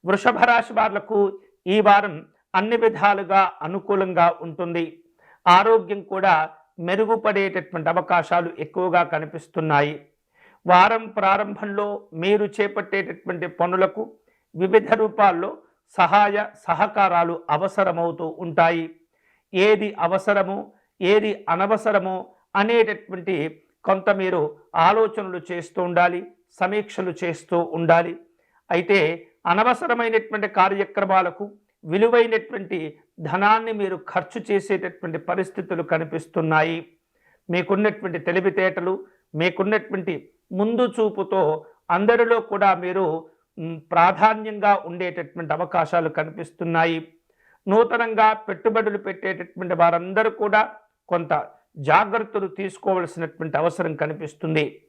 వృషభ రాశి వాళ్లకు ఈ వారం అన్ని విధాలుగా అనుకూలంగా ఉంటుంది. ఆరోగ్యం కూడా మెరుగుపడేటటువంటి అవకాశాలు ఎక్కువగా కనిపిస్తున్నాయి. వారం ప్రారంభంలో మీరు చేపట్టేటటువంటి పనులకు వివిధ రూపాల్లో సహాయ సహకారాలు అవసరమవుతూ ఉంటాయి. ఏది అవసరమో ఏది అనవసరమో అనేటటువంటి కొంత మీరు ఆలోచనలు చేస్తూ ఉండాలి, సమీక్షలు చేస్తూ ఉండాలి. అయితే అనవసరమైనటువంటి కార్యక్రమాలకు విలువైనటువంటి ధనాన్ని మీరు ఖర్చు చేసేటటువంటి పరిస్థితులు కనిపిస్తున్నాయి. మీకున్నటువంటి తెలివితేటలు, మీకున్నటువంటి ముందు చూపుతో అందరిలో కూడా మీరు ప్రాధాన్యంగా ఉండేటటువంటి అవకాశాలు కనిపిస్తున్నాయి. నూతనంగా పెట్టుబడులు పెట్టేటటువంటి వారందరూ కూడా కొంత జాగ్రత్తలు తీసుకోవలసినటువంటి అవసరం కనిపిస్తుంది.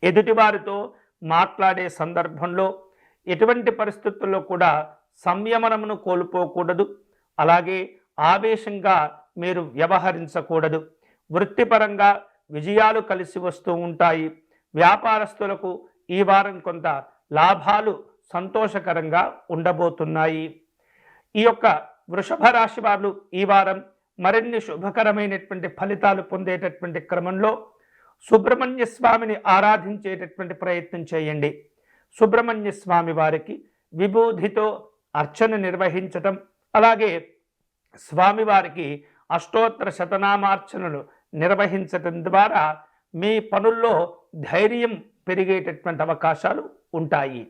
ఎదుటివారితో మాట్లాడే సందర్భంలో ఎటువంటి పరిస్థితుల్లో కూడా సంయమనమును కోల్పోకూడదు. అలాగే ఆవేశంగా మీరు వ్యవహరించకూడదు. వృత్తిపరంగా విజయాలు కలిసి వస్తూ ఉంటాయి. వ్యాపారస్తులకు ఈ వారం కొంత లాభాలు సంతోషకరంగా ఉండబోతున్నాయి. ఈ యొక్క వృషభ రాశి వారు ఈ వారం మరిన్ని శుభకరమైనటువంటి ఫలితాలు పొందేటటువంటి క్రమంలో సుబ్రహ్మణ్య స్వామిని ఆరాధించేటటువంటి ప్రయత్నం చేయండి. సుబ్రహ్మణ్య స్వామి వారికి విభూతితో అర్చన నిర్వహించటం, అలాగే స్వామివారికి అష్టోత్తర శతనామార్చనలు నిర్వహించటం ద్వారా మీ పనుల్లో ధైర్యం పెరిగేటటువంటి అవకాశాలు ఉంటాయి.